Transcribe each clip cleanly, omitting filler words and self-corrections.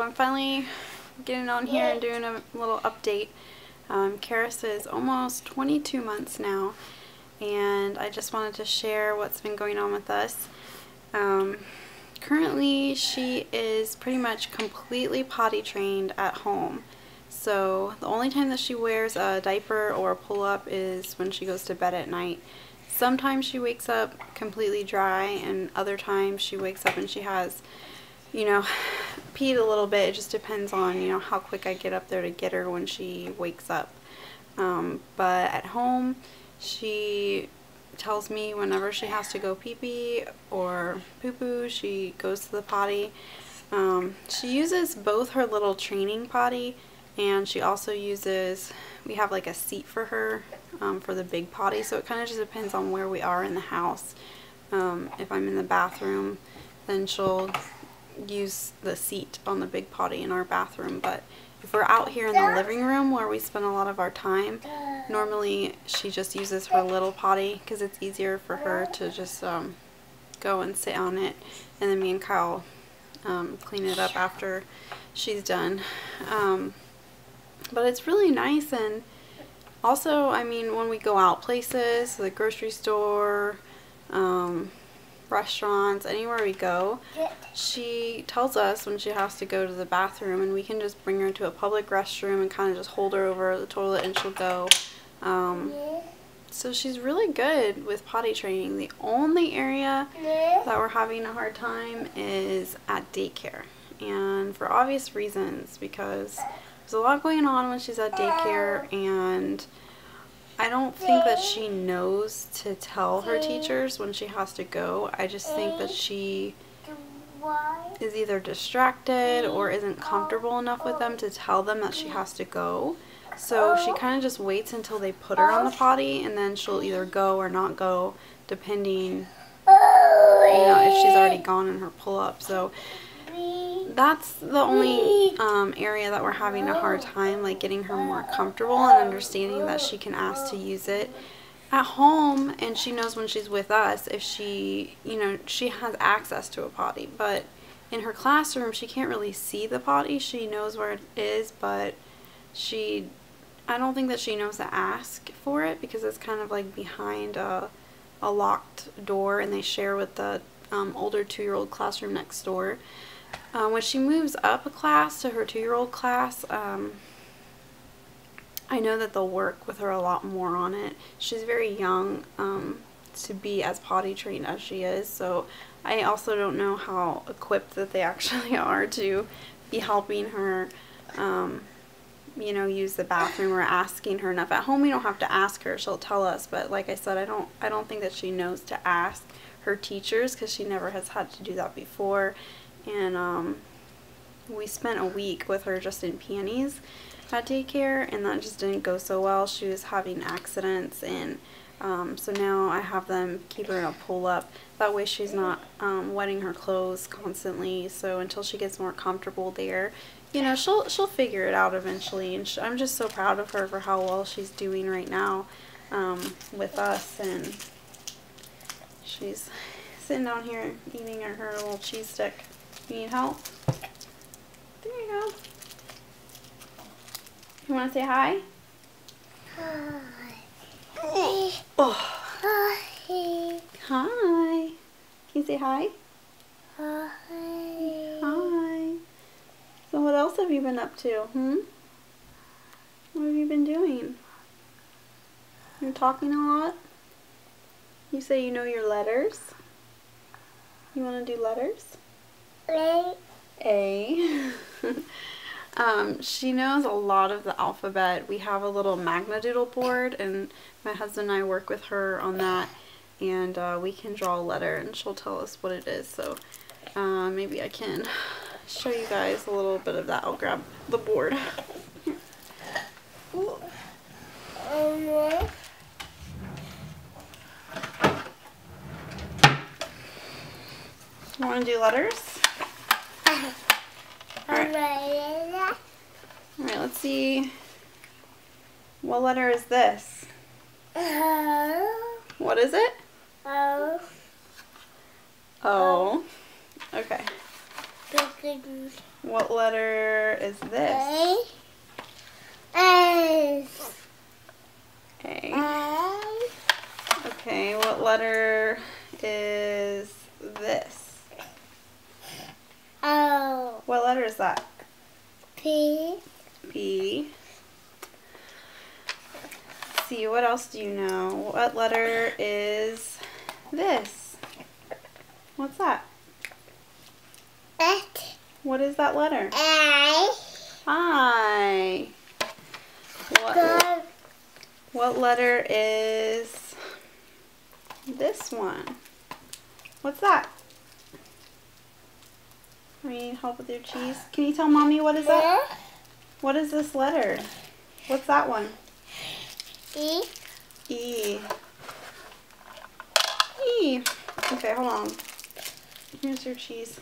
I'm finally getting on here and doing a little update. Karis is almost 22 months now, and I just wanted to share what's been going on with us. Currently, she is pretty much completely potty trained at home. So the only time that she wears a diaper or a pull-up is when she goes to bed at night. Sometimes she wakes up completely dry, and other times she wakes up and she has, peed a little bit. It just depends on, how quick I get up there to get her when she wakes up. But at home, she tells me whenever she has to go pee-pee or poo-poo, she goes to the potty. She uses both her little training potty, and she also uses, we have like a seat for her for the big potty, so it kind of just depends on where we are in the house. If I'm in the bathroom, then she'll use the seat on the big potty in our bathroom. But if we're out here in the living room where we spend a lot of our time, normally she just uses her little potty because it's easier for her to just go and sit on it, and then me and Kyle clean it up after she's done. But it's really nice. And also, I mean, when we go out places, the grocery store, restaurants, anywhere we go, she tells us when she has to go to the bathroom, and we can just bring her to a public restroom and kind of just hold her over the toilet and she'll go. So she's really good with potty training. The only area that we're having a hard time is at daycare, and for obvious reasons, because there's a lot going on when she's at daycare, and I don't think that she knows to tell her teachers when she has to go. I just think that she is either distracted or isn't comfortable enough with them to tell them that she has to go. So she kind of just waits until they put her on the potty, and then she'll either go or not go, depending, if she's already gone in her pull-up. So that's the only area that we're having a hard time, like getting her more comfortable and understanding that she can ask to use it at home, and she knows when she's with us if she, she has access to a potty. But in her classroom, she can't really see the potty. She knows where it is, but I don't think that she knows to ask for it, because it's kind of like behind a locked door, and they share with the older 2-year-old classroom next door. When she moves up a class to her 2-year-old class, I know that they'll work with her a lot more on it. She's very young to be as potty trained as she is, so I also don't know how equipped that they actually are to be helping her use the bathroom or asking her enough. At home, we don't have to ask her, she'll tell us, but like I said, I don't think that she knows to ask her teachers, because she never has had to do that before. And we spent a week with her just in panties at daycare, and that just didn't go so well. She was having accidents, and so now I have them keep her in a pull-up. That way she's not wetting her clothes constantly. So until she gets more comfortable there, she'll figure it out eventually. And I'm just so proud of her for how well she's doing right now with us. And she's sitting down here eating her little cheese stick. You need help? There you go. You want to say hi? Hi. Oh. Hi. Hi. Can you say hi? Hi. Hi. So what else have you been up to? What have you been doing? You're talking a lot? You say you know your letters? You want to do letters? A. She knows a lot of the alphabet. We have a little Magnadoodle board, and my husband and I work with her on that, and we can draw a letter, and she'll tell us what it is. So maybe I can show you guys a little bit of that. I'll grab the board. You want to do letters? Alright, let's see. What letter is this? What is it? O. O. Okay. What letter is this? A. A. Okay, what letter is this? O. What letter is that? P. P. Let's see, what else do you know? What letter is this? What's that? X. What is that letter? A. I. What letter is this one? What's that? I need help with your cheese. Can you tell Mommy what is that? What is this letter? What's that one? E. E. E. Okay, hold on. Here's your cheese.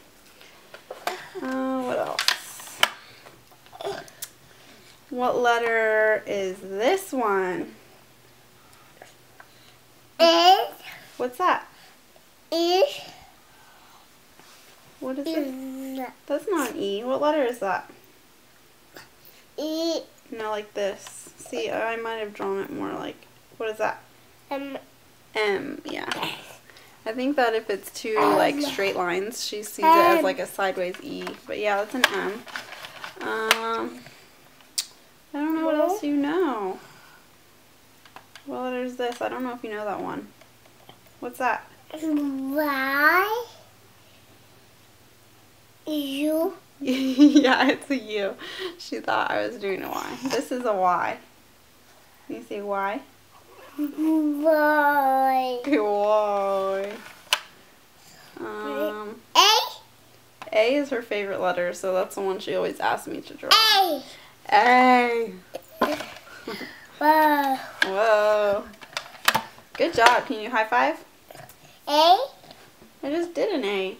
What else? What letter is this one? E. What's that? E. What is it? That's not an E. What letter is that? E. No, like this. See, I might have drawn it more like, what is that? M. M, yeah. I think that if it's two like straight lines, she sees it as like a sideways E. But yeah, that's an M. I don't know what else you know. What letter is this? I don't know if you know that one. What's that? Y. U. Yeah, it's a U. She thought I was doing a Y. This is a Y. Can you say Y? Y. Y. A. A is her favorite letter, so that's the one she always asks me to draw. A. A. Whoa. Whoa. Good job. Can you high five? A. I just did an A.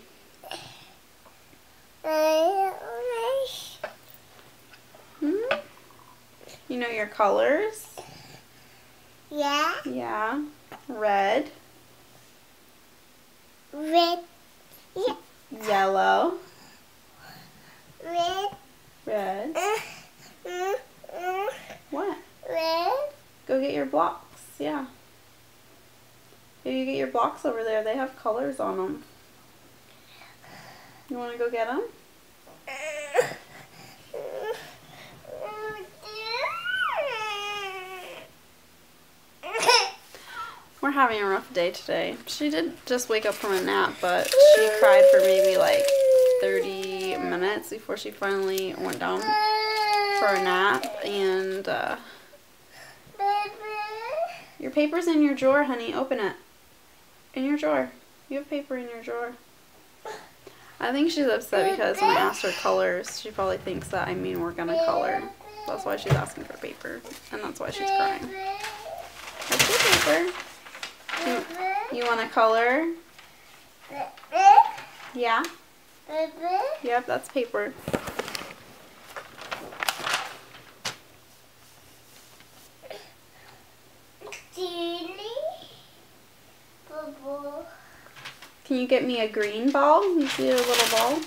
Hmm? You know your colors? Yeah. Yeah. Red. Red. Yeah. Yellow. Red. Red. What? Red. Go get your blocks. Yeah. Go you get your blocks over there. They have colors on them. You want to go get them? We're having a rough day today. She did just wake up from a nap, but she cried for maybe like 30 minutes before she finally went down for a nap. And your paper's in your drawer, honey. Open it. In your drawer. You have paper in your drawer. I think she's upset because when I asked her colors, she probably thinks that I mean we're going to color. That's why she's asking for paper, and that's why she's crying. That's your paper. You want to color? Yeah? Yep, that's paper. Can you get me a green ball? You see a little ball?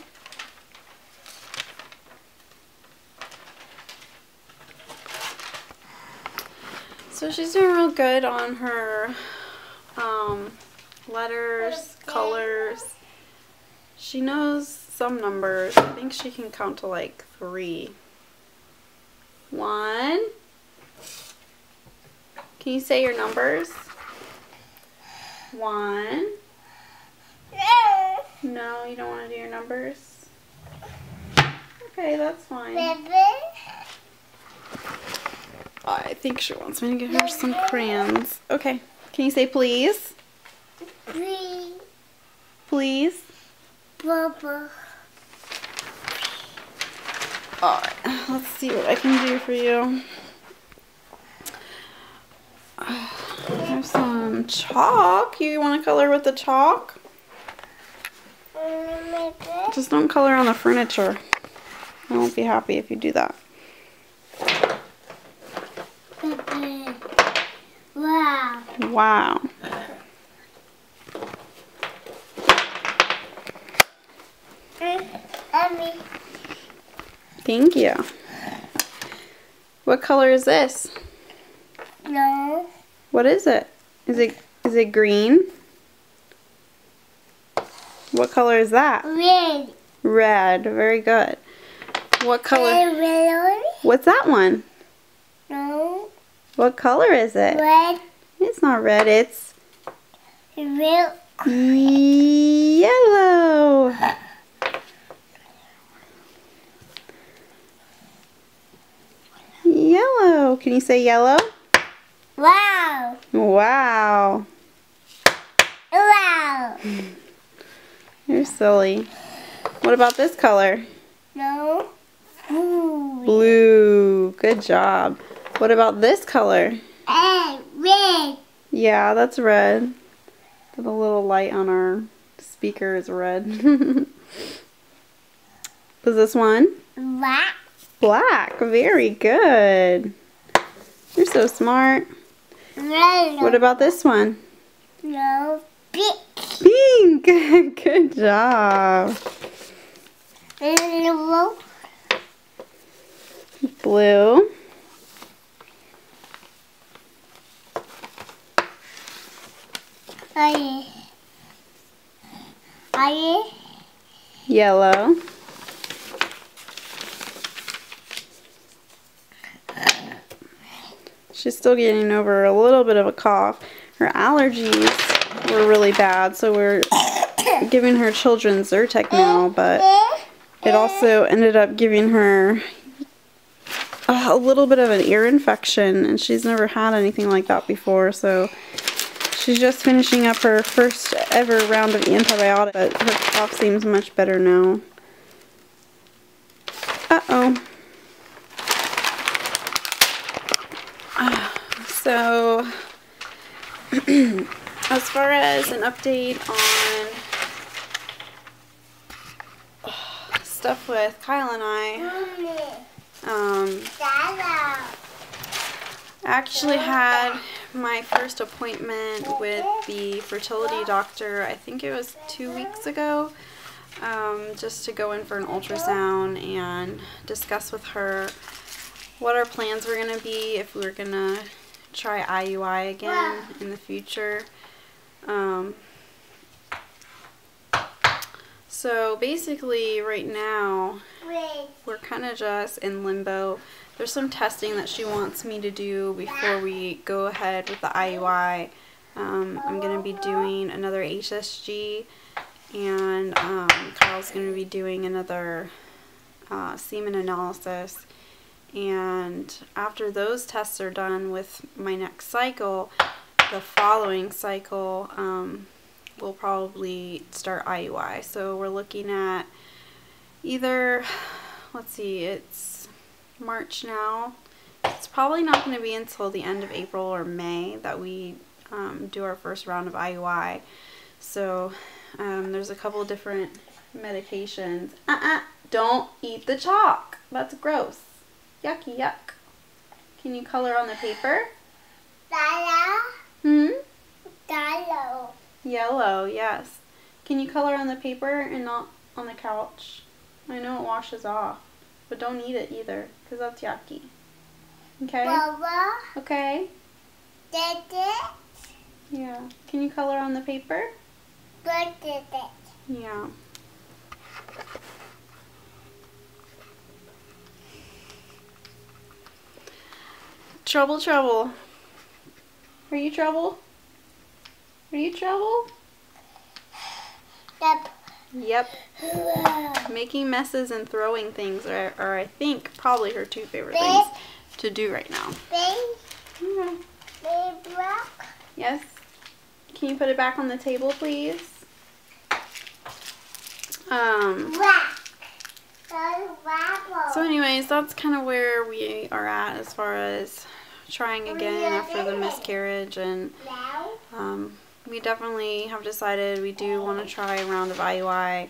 So she's doing real good on her letters, colors. She knows some numbers. I think she can count to like 3. 1. Can you say your numbers? 1. No, you don't want to do your numbers? Okay, that's fine. I think she wants me to get her some crayons. Okay, can you say please? Please? Bubba. Alright, let's see what I can do for you. I have some chalk. You want to color with the chalk? Just don't color on the furniture. I won't be happy if you do that. Wow. Wow. Mommy. Thank you. What color is this? No. What is it? Is it green? What color is that? Red. Red. Very good. What color? Red. What's that one? No. What color is it? Red. It's not red. It's Red. yellow. Yellow. Can you say yellow? Wow. Wow. Wow. You're silly. What about this color? No. Blue. Blue. Good job. What about this color? Red. Yeah, that's red. The little light on our speaker is red. Was this one? Black. Black. Very good. You're so smart. Red. What about this one? No. Pink. Pink. Good job. Blue. Blue. Yellow. She's still getting over a little bit of a cough. Her allergies were really bad, so we're giving her children's Zyrtec now, but it also ended up giving her a little bit of an ear infection, and she's never had anything like that before, so she's just finishing up her first ever round of antibiotics, but her cough seems much better now. Uh-oh. So, as far as an update on stuff with Kyle and I actually had my first appointment with the fertility doctor, I think it was 2 weeks ago, just to go in for an ultrasound and discuss with her what our plans were going to be, if we were going to try IUI again in the future. So basically right now we're kind of just in limbo. There's some testing that she wants me to do before we go ahead with the IUI. I'm going to be doing another HSG, and Kyle's going to be doing another semen analysis. And after those tests are done with my next cycle, the following cycle, we'll probably start IUI. So we're looking at either, let's see, it's March now. It's probably not going to be until the end of April or May that we do our first round of IUI. So there's a couple different medications. Don't eat the chalk. That's gross. Yucky, yuck. Can you color on the paper? Yellow. Yellow. Yellow, yes. Can you color on the paper and not on the couch? I know it washes off, but don't eat it either, because that's yucky. Okay? Baba. Okay? Dede. Yeah. Can you color on the paper? Dede. Yeah. Trouble, trouble. Are you trouble? Are you trouble? Yep. Yep. Making messes and throwing things are I think, probably her two favorite things to do right now. Okay. Yes? Can you put it back on the table, please? So anyways, that's kind of where we are at as far as trying again after the miscarriage, and we definitely have decided we do want to try a round of IUI.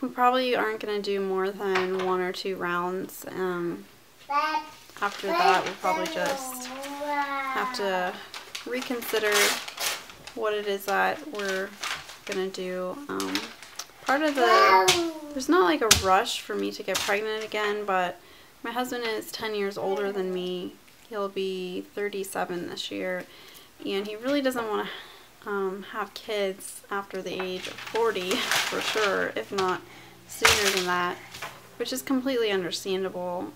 We probably aren't going to do more than 1 or 2 rounds. After that, we'll probably just have to reconsider what it is that we're going to do. part of the, there's not like a rush for me to get pregnant again, but my husband is 10 years older than me. He'll be 37 this year, and he really doesn't want to have kids after the age of 40 for sure, if not sooner than that, which is completely understandable,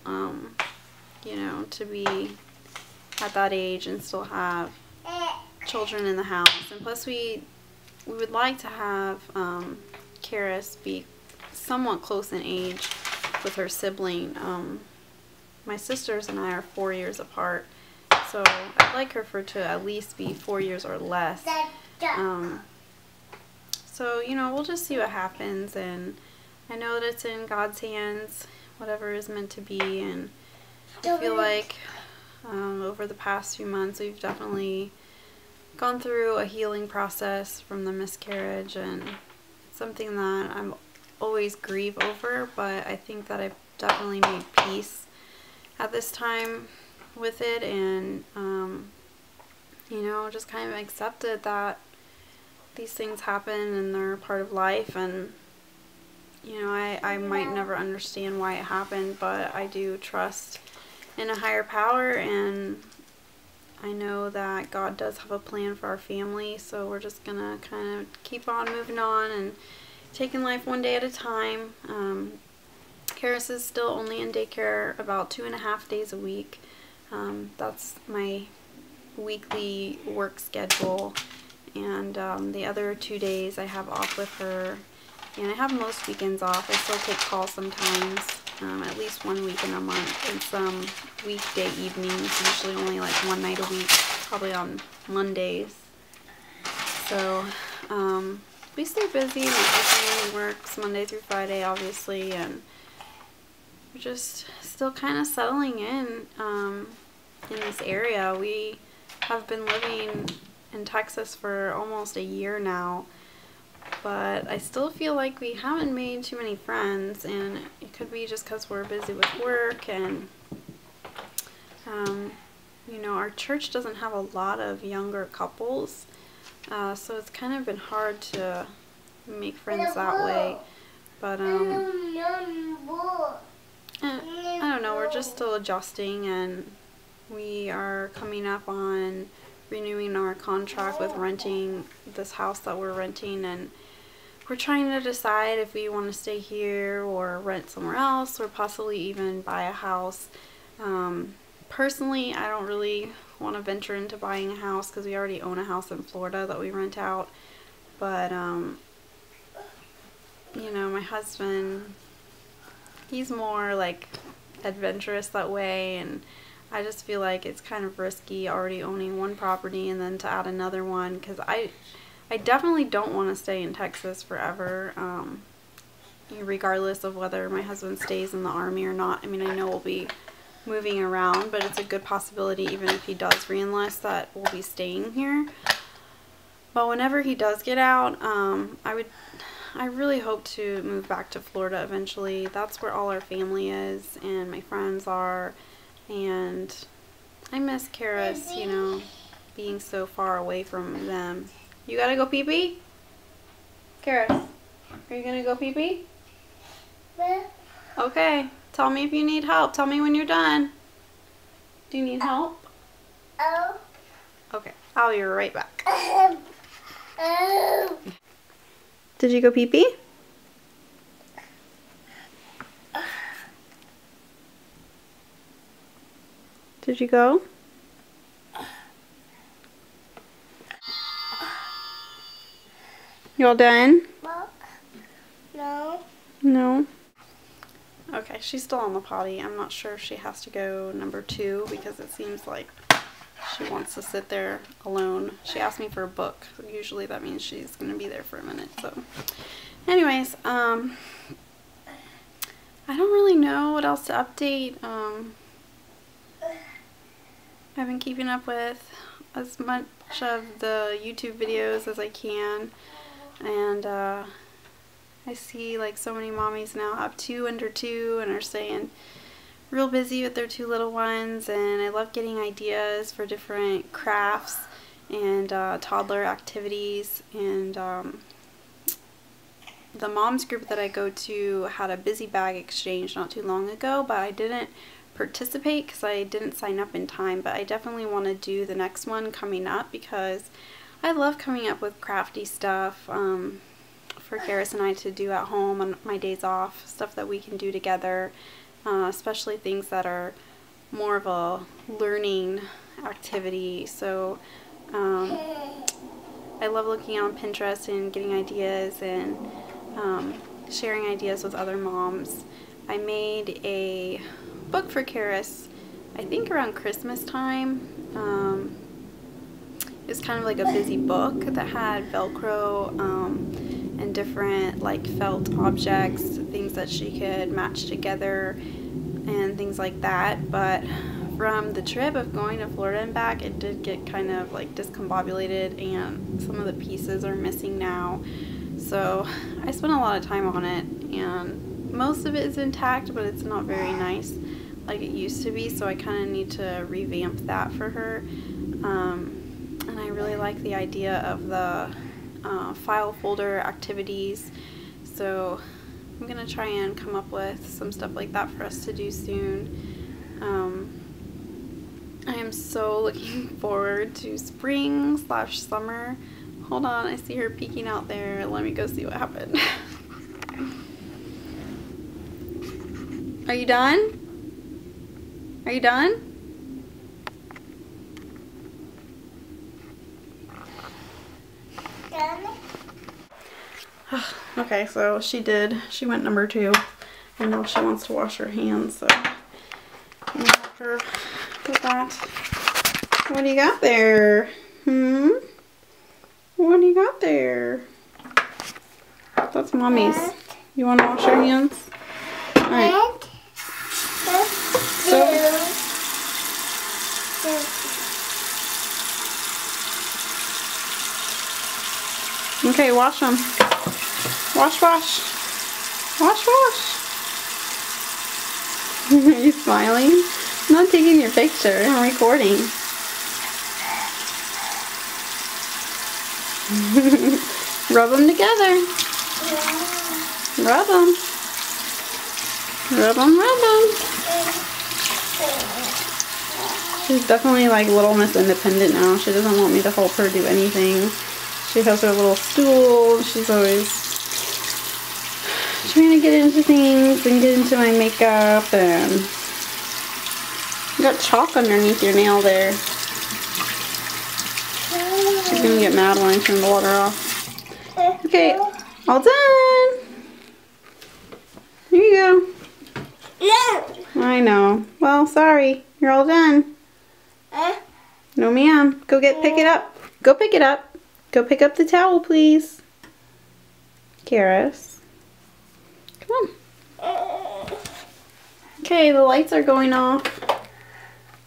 you know, to be at that age and still have children in the house. And plus we would like to have Karis be somewhat close in age with her sibling. My sisters and I are 4 years apart, so I'd like her to at least be 4 years or less. So, you know, we'll just see what happens, and I know that it's in God's hands, whatever is meant to be, and I feel like over the past few months we've definitely gone through a healing process from the miscarriage, and it's something that I'm always grieve over, but I think that I've definitely made peace at this time with it, and you know, just kind of accepted that these things happen and they're part of life, and you know, I might never understand why it happened, but I do trust in a higher power, and I know that God does have a plan for our family, so we're just gonna kind of keep on moving on and taking life one day at a time. Karis is still only in daycare about 2.5 days a week. That's my weekly work schedule, and the other 2 days I have off with her, and I have most weekends off. I still take calls sometimes, at least 1 week in a month, and some weekday evenings, usually only like one night a week, probably on Mondays. So we stay busy. My husband works Monday through Friday, obviously, and we're just still kind of settling in this area. We have been living in Texas for almost a year now, but I still feel like we haven't made too many friends, and it could be just because we're busy with work, and you know, our church doesn't have a lot of younger couples, so it's kind of been hard to make friends that way. But I don't know, we're just still adjusting, and we are coming up on renewing our contract with renting this house that we're renting, and we're trying to decide if we want to stay here or rent somewhere else, or possibly even buy a house. Personally, I don't really want to venture into buying a house because we already own a house in Florida that we rent out, but you know, my husband, he's more like adventurous that way, and I just feel like it's kind of risky already owning one property and then to add another one, because I definitely don't want to stay in Texas forever, regardless of whether my husband stays in the Army or not. I mean, I know we'll be moving around, but it's a good possibility, even if he does re-enlist, that we'll be staying here. But whenever he does get out, I really hope to move back to Florida eventually. That's where all our family is and my friends are, and I miss Karis, you know, being so far away from them. You gotta go pee-pee? Karis, are you gonna go pee-pee? Okay, tell me if you need help. Tell me when you're done. Do you need help? Okay, I'll be right back. Did you go pee-pee? Did you go? You all done? No. No? Okay, she's still on the potty. I'm not sure if she has to go number 2 because it seems like she wants to sit there alone. She asked me for a book. Usually that means she's going to be there for a minute. So, anyways, I don't really know what else to update. I've been keeping up with as much of the YouTube videos as I can, and I see like so many mommies now have 2 under 2 and are staying real busy with their 2 little ones, and I love getting ideas for different crafts and toddler activities, and the moms group that I go to had a busy bag exchange not too long ago, but I didn't participate because I didn't sign up in time. But I definitely want to do the next one coming up because I love coming up with crafty stuff for Karis and I to do at home on my days off, stuff that we can do together, especially things that are more of a learning activity. So I love looking on Pinterest and getting ideas and sharing ideas with other moms. I made a book for Karis, I think around Christmas time. It was kind of like a busy book that had Velcro and different like felt objects, things that she could match together and things like that. But from the trip of going to Florida and back, it did get kind of like discombobulated and some of the pieces are missing now. So I spent a lot of time on it and most of it is intact, but it's not very nice like it used to be, so I kind of need to revamp that for her. And I really like the idea of the file folder activities, so I'm gonna try and come up with some stuff like that for us to do soon. I am so looking forward to spring/summer. Hold on, I see her peeking out there. Let me go see what happened. Are you done? Are you done? Okay, so she went number 2, and now she wants to wash her hands, so I'm gonna help her with that. What do you got there? What do you got there? That's Mommy's. You want to wash your hands? Alright. Okay, wash them. Wash, wash. Wash, wash. Are you smiling? I'm not taking your picture. I'm recording. Rub them together. Rub them. Rub them, rub them. She's definitely like Little Miss Independent now. She doesn't want me to help her do anything. She has her little stool. She's always trying to get into things and get into my makeup, and you got chalk underneath your nail there. She's gonna get mad when I turn the water off. Okay, all done. Here you go. No. I know. Well, sorry. You're all done. No, ma'am. Go pick it up. Go pick it up. Go pick up the towel, please. Karis. Come on. Okay, the lights are going off.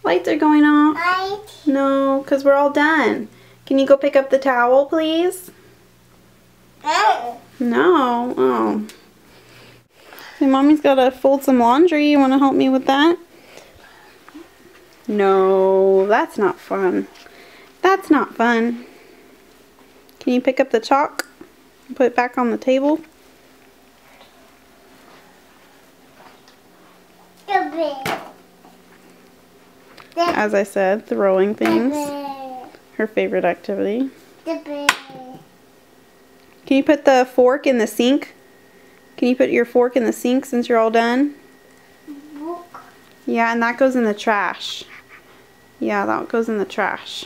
Lights are going off. Light. No, because we're all done. Can you go pick up the towel, please? No. No. Oh. Hey, Mommy's got to fold some laundry. You want to help me with that? No, that's not fun. That's not fun. Can you pick up the chalk and put it back on the table? As I said, throwing things. Her favorite activity. Can you put the fork in the sink? Can you put your fork in the sink since you're all done? Yeah, and that goes in the trash. Yeah, that goes in the trash.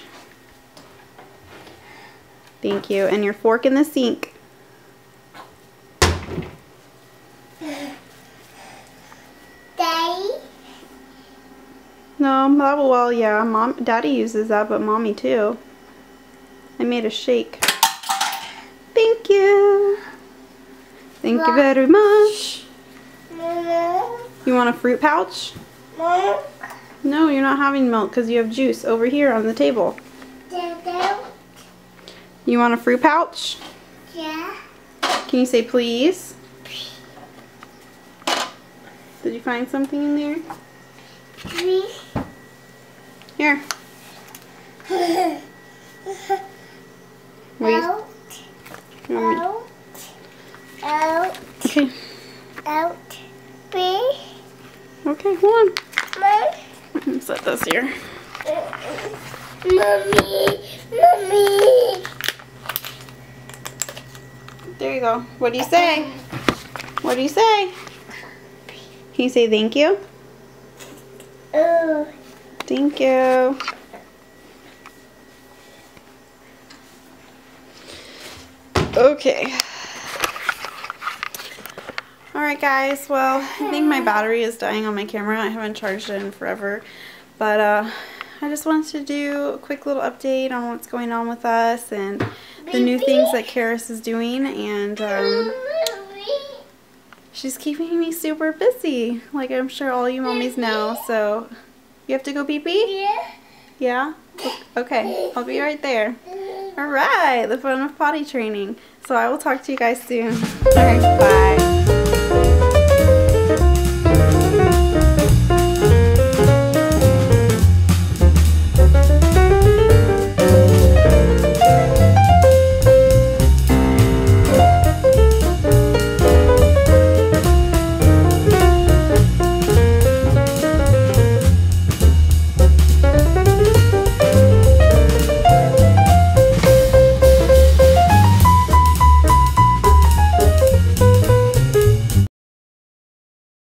Thank you. And your fork in the sink. Daddy? No, that will, well, yeah, Daddy uses that, but Mommy too. I made a shake. Thank you. Thank you very much. You want a fruit pouch? No, you're not having milk because you have juice over here on the table. You want a fruit pouch? Yeah. Can you say please? Did you find something in there? Please. Here. Wait. Out. Out. here. Mommy, mommy. There you go. What do you say? What do you say? Can you say thank you? Oh. Thank you. Okay. Alright guys, well, I think my battery is dying on my camera. I haven't charged it in forever. But I just wanted to do a quick little update on what's going on with us and the new things that Karis is doing. And she's keeping me super busy, like I'm sure all you mommies know. So, you have to go pee-pee? Yeah. Yeah? Okay, I'll be right there. Alright, the fun of potty training. So I will talk to you guys soon. Alright, bye.